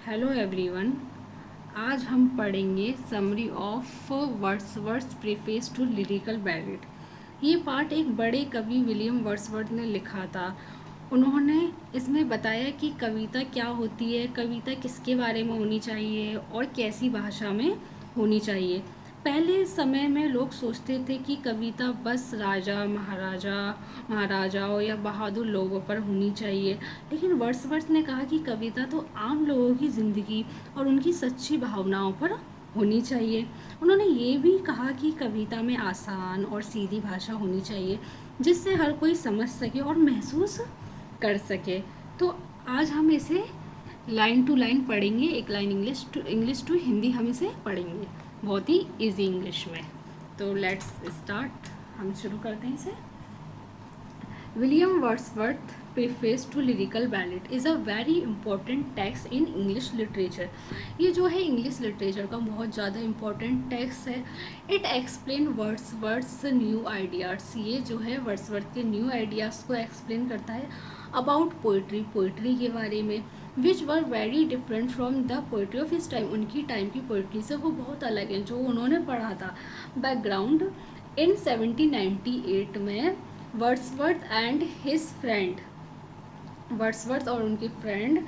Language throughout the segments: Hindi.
Hello everyone. आज हम पढ़ेंगे summary of Wordsworth preface to lyrical ballad. ये पार्ट एक बड़े कवि विलियम वर्ड्सवर्थ ने लिखा था। उन्होंने इसमें बताया कि कविता क्या होती है, कविता किसके बारे में होनी चाहिए और कैसी भाषा में होनी चाहिए। पहले समय में लोग सोचते थे कि कविता बस राजा महाराजाओं या बहादुर लोगों पर होनी चाहिए, लेकिन वर्ड्सवर्थ ने कहा कि कविता तो आम लोगों की ज़िंदगी और उनकी सच्ची भावनाओं पर होनी चाहिए। उन्होंने ये भी कहा कि कविता में आसान और सीधी भाषा होनी चाहिए, जिससे हर कोई समझ सके और महसूस कर सके। तो आज हम इसे लाइन टू लाइन पढ़ेंगे, एक लाइन इंग्लिश टू हिंदी हम इसे पढ़ेंगे बहुत ही इजी इंग्लिश में। तो लेट्स स्टार्ट, हम शुरू करते हैं इसे। William Wordsworth preface to lyrical ballad is a very important text in English literature. ये जो है इंग्लिश लिटरेचर का बहुत ज़्यादा इंपॉर्टेंट टेक्स्ट है। It explain Wordsworth's new ideas. ये जो है वर्ड्सवर्थ के न्यू आइडियाज़ को एक्सप्लेन करता है अबाउट पोइट्री के बारे में, which were very different from the poetry of his time. उनकी टाइम की पोइट्री से वो बहुत अलग है जो उन्होंने पढ़ा था। बैकग्राउंड, इन 1798 में वर्ड्सवर्थ और उनके friend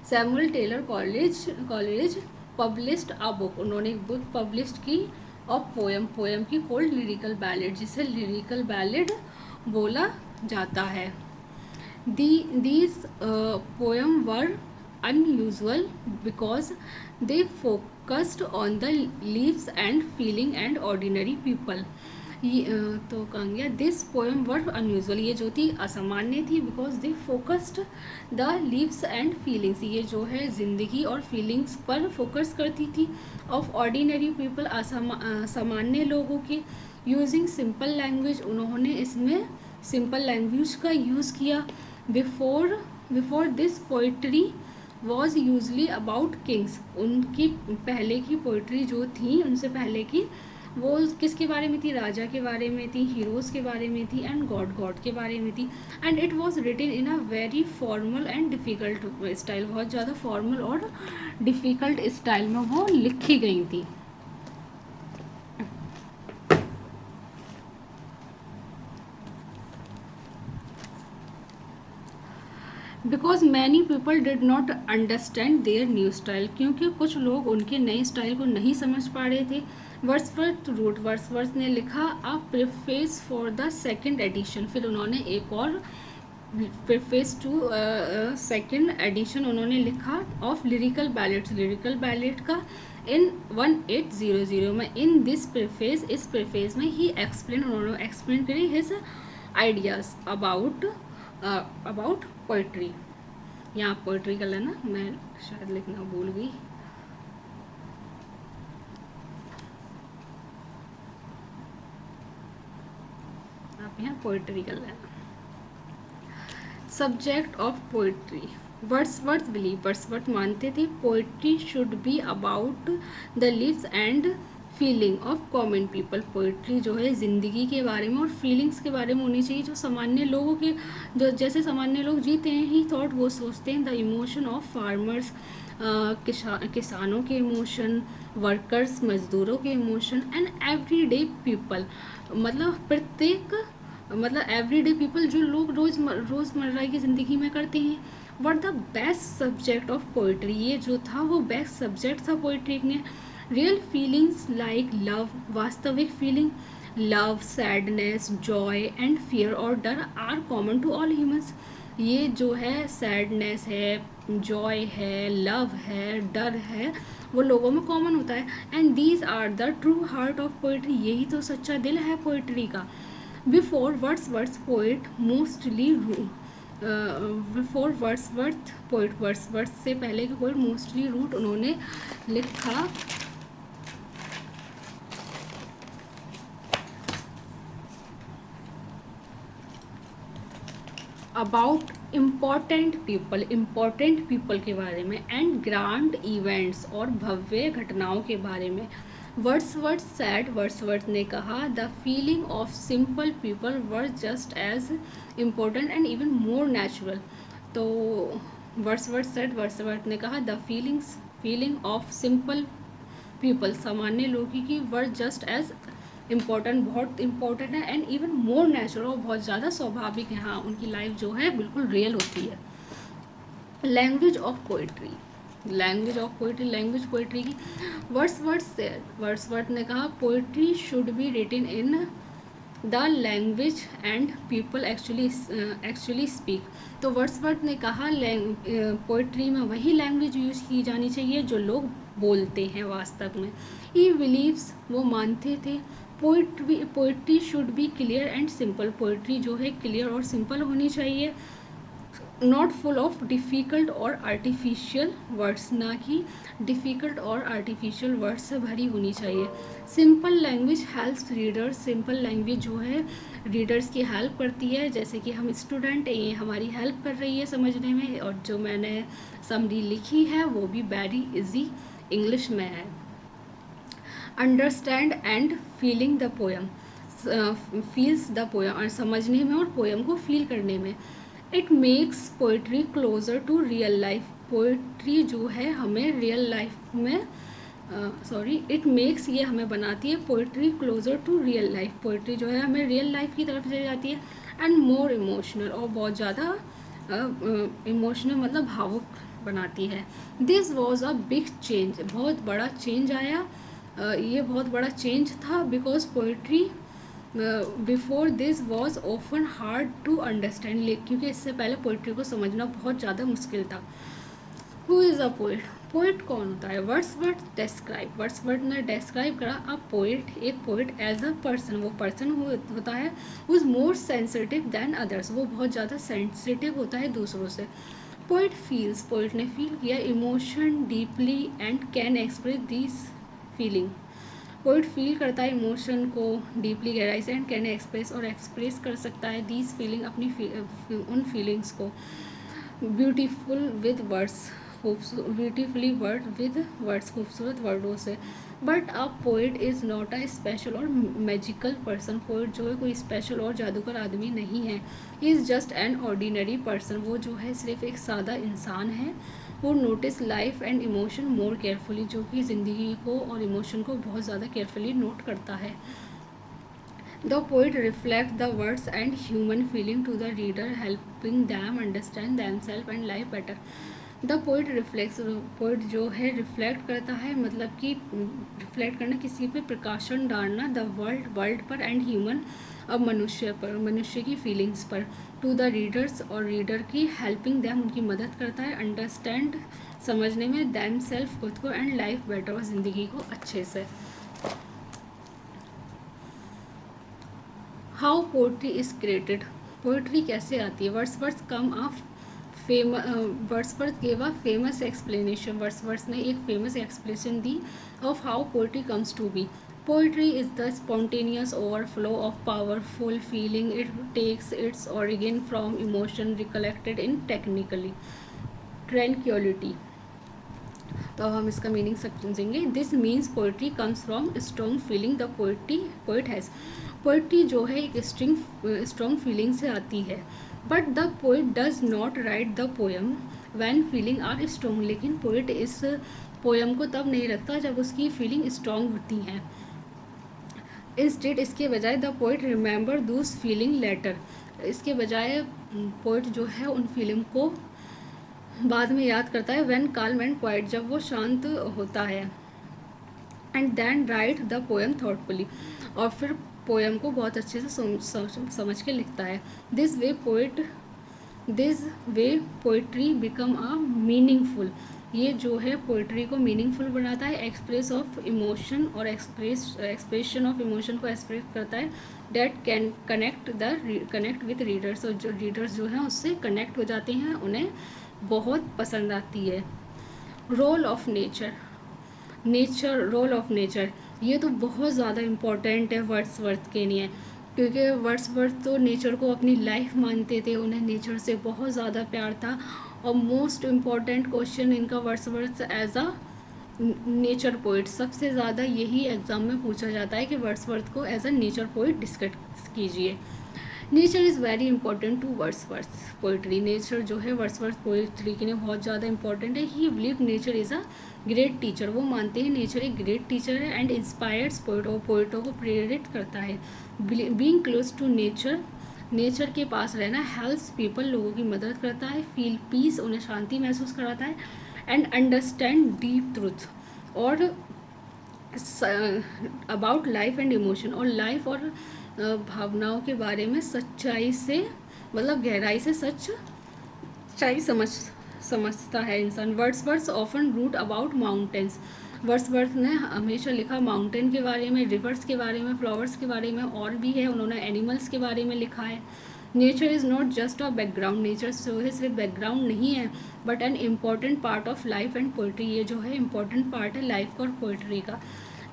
Samuel Taylor Coleridge published a book. उन्होंने एक बुक पब्लिश की ऑफ पोएम की कोल्ड लिरिकल बैलेट, जिसे लिरिकल बैलेट बोला जाता है। These poem were unusual because they focused on the lives and feeling and ordinary people. तो कहेंगे दिस पोएम वर अनयूजल, ये जो थी असामान्य थी, because they focused the leaves and feelings, ये जो है ज़िंदगी और फीलिंग्स पर फोकस करती थी। ऑफ ऑर्डिनरी पीपल, सामान्य लोगों के। यूजिंग सिंपल लैंग्वेज, उन्होंने इसमें सिंपल लैंग्वेज का यूज़ किया। Before this poetry was usually about Kings. उनकी पहले की पोइट्री जो थी, उनसे पहले की, वो किसके बारे में थी? राजा के बारे में थी, हीरोज़ के बारे में थी, एंड गॉड के बारे में थी। And it was written in a very formal and difficult style. बहुत ज़्यादा फॉर्मल और डिफ़िकल्ट स्टाइल में वो लिखी गई थी। Because many people did not understand their new style, क्योंकि कुछ लोग उनके नए स्टाइल को नहीं समझ पा रहे थे। वर्ड्सवर्थ ने लिखा a preface for the second edition. फिर उन्होंने एक और प्रीफेस टू सेकेंड एडिशन उन्होंने लिखा ऑफ लिरिकल बैलेट का इन 1800 में। इन दिस प्रीफेस, इस प्रीफेस में ही उन्होंने एक्सप्लेन करी हिज आइडियाज़ अबाउट पोइट्री। यहाँ पोइट्री का लेना, मैं शायद लिखना भूल गई। आप यहाँ पोइट्री का लेना। सब्जेक्ट ऑफ पोइट्री, वर्ड्सवर्थ मानते थे poetry should be about the leaves and feeling of common people. Poetry जो है ज़िंदगी के बारे में और फीलिंग्स के बारे में होनी चाहिए, जो सामान्य लोगों के, जो जैसे सामान्य लोग जीते हैं ही थॉट वो सोचते हैं। द इमोशन ऑफ फार्मर्स, किसानों के इमोशन, वर्कर्स मजदूरों के इमोशन, एंड एवरीडे पीपल, मतलब एवरीडे पीपल जो लोग रोज़मर्रा की ज़िंदगी में करते हैं। Were the best subject of poetry, ये जो था वो बेस्ट सब्जेक्ट था पोइट्री में। रियल फीलिंग्स लाइक लव, वास्तविक feeling, love, sadness, joy and fear और डर are common to all humans. ये जो है सैडनेस है, जॉय है, लव है, डर है, वो लोगों में कॉमन होता है। And these are the true heart of poetry, यही तो सच्चा दिल है पोइट्री का। बिफोर वर्ड्सवर्थ से पहले के पोइट मोस्टली रूट उन्होंने लिखा अबाउट इम्पॉर्टेंट पीपल के बारे में, एंड ग्रांड इवेंट्स और भव्य घटनाओं के बारे में। वर्ड्सवर्थ ने कहा the feeling of simple people were just as important and even more natural. तो वर्ड्सवर्थ ने कहा the feelings feeling of simple people, सामान्य लोगों की वर जस्ट एज इम्पोर्टेंट, बहुत इंपॉर्टेंट है, एंड इवन मोर नेचुरल, और बहुत ज़्यादा स्वाभाविक है। हाँ, उनकी लाइफ जो है बिल्कुल रियल होती है। Language of poetry, language of poetry, language poetry की वर्ड्सवर्थ ने कहा poetry should be written in the language and people actually speak. तो वर्ड्सवर्थ ने कहा पोइट्री में वही लैंग्वेज यूज़ की जानी चाहिए जो लोग बोलते हैं वास्तव में। ही बिलीव्स, वो मानते थे, poetry should B clear and simple, poetry जो है क्लियर और सिंपल होनी चाहिए, नॉट फुल ऑफ डिफ़िकल्ट और आर्टिफिशियल वर्ड्स, ना कि डिफ़िकल्ट और आर्टिफिशियल वर्ड्स से भरी होनी चाहिए। Simple language helps readers, simple language जो है रीडर्स की हेल्प करती है, जैसे कि हम स्टूडेंट हैं, ये हमारी हेल्प कर रही है समझने में, और जो मैंने समरी लिखी है वो भी वेरी इजी इंग्लिश में है। Understand and feeling the poem, feels the poem, और समझने में और पोएम को फील करने में। It makes poetry closer to real life, poetry जो है हमें रियल लाइफ में इट मेक्स, ये हमें बनाती है poetry closer to real life, poetry जो है हमें रियल लाइफ की तरफ ले जाती है। एंड मोर इमोशनल, और बहुत ज़्यादा इमोशनल मतलब भावुक बनाती है। This was a big change, बहुत बड़ा चेंज आया, ये बहुत बड़ा चेंज था, because poetry before this was often hard to understand, क्योंकि इससे पहले पोइट्री को समझना बहुत ज़्यादा मुश्किल था। Who is a poet, poet कौन होता है? वर्ड्सवर्थ ने डिस्क्राइब करा अ पोइट, एक पोइट एज अ पर्सन, वो पर्सन होता है who is more sensitive than others, वो बहुत ज़्यादा सेंसिटिव होता है दूसरों से। पोइट फील्स, पोइट ने फील किया emotion deeply and can express this feeling, poet feel करता है इमोशन को डीपली, गहराई से, एंड कैन एक्सप्रेस, और एक्सप्रेस कर सकता है दीज फीलिंग, अपनी उन फीलिंग्स को। Beautiful with words, beautifully word with words, खूबसूरत वर्डों से। But a poet is not a special और मैजिकल पर्सन, पोइट जो है कोई स्पेशल और जादूगर आदमी नहीं है। He is just an ordinary person, वो जो है सिर्फ एक सादा इंसान है। वो notice life and emotion more carefully, जो कि ज़िंदगी को और इमोशन को बहुत ज़्यादा केयरफुली नोट करता है। The poet reflect the words and human feeling to the reader, helping them understand them self and life better. The poet reflects, poet जो है रिफ्लेक्ट करता है, मतलब कि रिफ्लेक्ट करना, किसी पे प्रकाशन डालना, द वर्ल्ड पर, एंड ह्यूमन, अब मनुष्य पर, मनुष्य की फीलिंग्स पर, टू द रीडर्स, और रीडर की, हेल्पिंग दैम, उनकी मदद करता है, अंडरस्टैंड, समझने में, दैम सेल्फ, खुद को, एंड लाइफ बेटर, और ज़िंदगी को अच्छे से। How poetry is created, poetry कैसे आती है? Wordsworth gave a famous explanation, Wordsworth ने एक फेमस एक्सप्लेनेशन दी of how poetry comes to be. Poetry is the spontaneous overflow of powerful feeling, it takes its origin from emotion recollected in technically tranquility. तो हम इसका मीनिंग समझेंगे। This means poetry comes from strong feeling the poet has, poetry जो है एक स्ट्रॉन्ग फीलिंग से आती है। But the poet does not write the poem when feeling are strong, लेकिन पोइट इस पोएम को तब नहीं रखता जब उसकी फीलिंग स्ट्रॉन्ग होती हैं। इंस्टेड, इसके बजाय, द पोइट रिमेंबर दूस फीलिंग लेटर, इसके बजाय पोइट जो है उन फीलिंग को बाद में याद करता है। व्हेन काल्म एंड क्वाइट, जब वो शांत होता है। And then write the poem thoughtfully, और फिर पोएम को बहुत अच्छे से समझ के लिखता है। This way poetry become a meaningful, ये जो है पोइट्री को मीनिंगफुल बनाता है। एक्सप्रेस ऑफ इमोशन, और एक्सप्रेशन ऑफ इमोशन को एक्सप्रेस करता है। Date can connect with readers, और जो रीडर्स जो हैं उससे कनेक्ट हो जाते हैं, उन्हें बहुत पसंद आती है। रोल ऑफ नेचर, ये तो बहुत ज़्यादा इम्पॉर्टेंट है वर्ड्सवर्थ के लिए, क्योंकि वर्ड्सवर्थ तो नेचर को अपनी लाइफ मानते थे, उन्हें नेचर से बहुत ज़्यादा प्यार था। और मोस्ट इम्पॉर्टेंट क्वेश्चन इनका Wordsworth as a nature poet, सबसे ज़्यादा यही एग्ज़ाम में पूछा जाता है कि वर्ड्सवर्थ को as a nature poet discuss कीजिए। Nature is very important to Wordsworth poetry. Nature जो है वर्ड्सवर्थ पोइट्री के लिए बहुत ज़्यादा इंपॉर्टेंट है। He believe nature is a great teacher. वो मानते हैं नेचर एक ग्रेट टीचर है एंड इंस्पायर्स पोइट और पोइटों को प्रेरित करता है। Being close to nature, nature के पास रहना हेल्प्स पीपल, लोगों की मदद करता है। फील पीस, उन्हें शांति महसूस कराता है। एंड अंडरस्टैंड डीप ट्रूथ और अबाउट लाइफ एंड इमोशन, और लाइफ और भावनाओं के बारे में सच्चाई से मतलब गहराई से सच्चाई समझता है इंसान। Wordsworth often wrote about mountains. Wordsworth ने हमेशा लिखा माउंटेन के बारे में, रिवर्स के बारे में, फ्लावर्स के बारे में, और भी है उन्होंने एनिमल्स के बारे में लिखा है। Nature is not just a background, nature जो है सिर्फ बैकग्राउंड नहीं है but an important part of life and poetry. ये जो है इम्पॉर्टेंट पार्ट है लाइफ और पोइट्री का।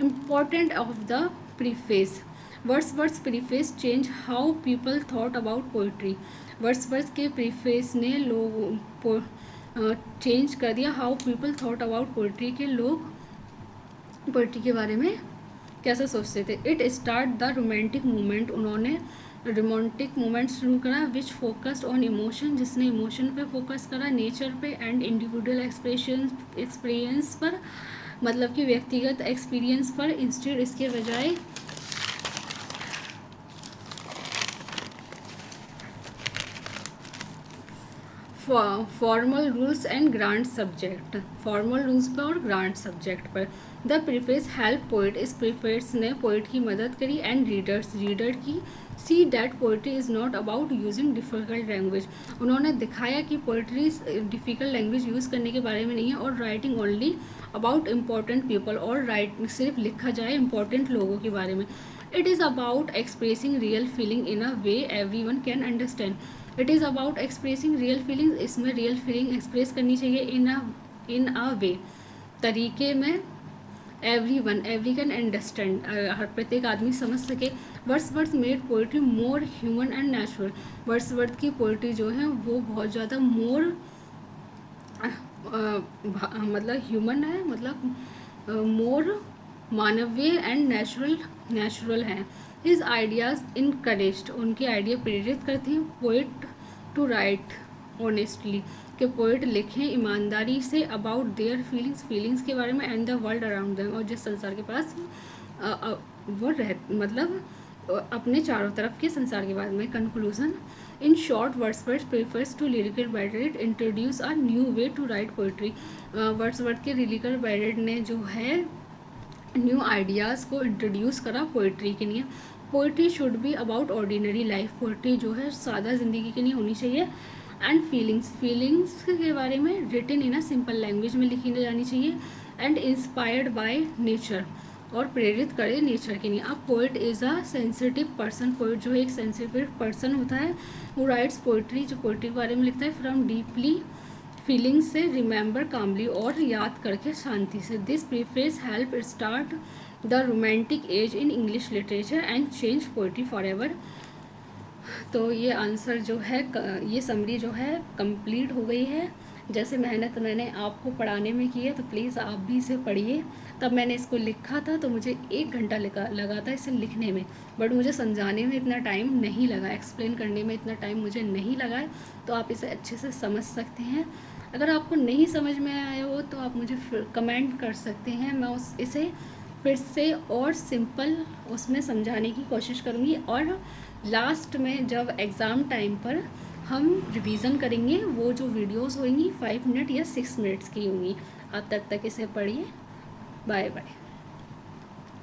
Important of the preface. Wordsworth preface change how people thought about poetry. Wordsworth के प्रीफेस ने लोग चेंज कर दिया how people thought about poetry, के लोग पोइट्री के बारे में कैसे सोचते थे। It start the romantic movement. उन्होंने रोमांटिक मूवमेंट शुरू करा विच फोकस्ड ऑन इमोशन, जिसने इमोशन पे फोकस करा, नेचर पे एंड इंडिविजुअल एक्सपीरियंस पर, मतलब कि व्यक्तिगत एक्सपीरियंस पर, इंस्टेड इसके बजाय formal rules and grand subject, formal rules पर और ग्रांट सब्जेक्ट पर। द प्रीफेस हेल्प पोइट, इस प्रीफेस ने पोइट की मदद करी एंड रीडर्स, रीडर की see that poetry is not about using difficult language. उन्होंने दिखाया कि पोइट्री डिफ़िकल्ट लैंग्वेज यूज़ करने के बारे में नहीं है, और writing only about important people, और राइट सिर्फ लिखा जाए इम्पॉर्टेंट लोगों के बारे में। It is about expressing real feeling in a way every one can understand. It is about expressing real feelings, इसमें रियल फीलिंग एक्सप्रेस करनी चाहिए इन अ वे, तरीके में एवरी कैन अंडरस्टैंड, हर प्रत्येक आदमी समझ सके। Wordsworth made poetry more human and natural. Wordsworth की पोइट्री जो है वो बहुत ज़्यादा मोर मतलब ह्यूमन है, मतलब मोर मानवीय एंड नेचुरल हैं। हिज आइडियाज़ इनकरेज्ड, उनके आइडिया प्रेरित करते हैं पोइट टू राइट ऑनेस्टली, कि पोइट लिखें ईमानदारी से अबाउट देयर फीलिंग्स के बारे में and the world around them, और जिस संसार के पास वो मतलब अपने चारों तरफ के संसार के बारे में। Conclusion, in short Wordsworth preface to lyrical ballad introduce a new way to write poetry. Wordsworth के लिरिकल बैलेड ने जो है न्यू आइडियाज़ को इंट्रोड्यूस करा पोइट्री के लिए। Poetry should be about ordinary life, poetry जो है सादा ज़िंदगी के लिए होनी चाहिए। एंड फीलिंग्स के बारे में written in a simple language में लिखी जानी चाहिए। एंड इंस्पायर्ड बाय नेचर, और प्रेरित करे नेचर के लिए। अब poet is a sensitive person, poet जो है एक सेंसिटिव पर्सन होता है, वो राइट्स पोइट्री, जो पोइट्री के बारे में लिखता है फ्रॉम डीपली फीलिंग्स से, रिमेंबर कामली, और याद करके शांति से। This preface help start the romantic age in English literature and change poetry forever. तो ये आंसर जो है, ये समरी जो है कंप्लीट हो गई है। जैसे मेहनत मैंने आपको पढ़ाने में की है तो प्लीज़ आप भी इसे पढ़िए। तब मैंने इसको लिखा था तो मुझे 1 घंटा लगा था इसे लिखने में, बट मुझे समझाने में इतना टाइम नहीं लगा, एक्सप्लेन करने में इतना टाइम मुझे नहीं लगा है। तो आप इसे अच्छे से समझ सकते हैं। अगर आपको नहीं समझ में आया हो तो आप मुझे कमेंट कर सकते हैं, मैं इसे फिर से और सिंपल उसमें समझाने की कोशिश करूँगी। और लास्ट में जब एग्ज़ाम टाइम पर हम रिवीजन करेंगे, वो जो वीडियोस होंगी 5 मिनट या 6 मिनट्स की होंगी। आप तब तक इसे पढ़िए। Bye bye.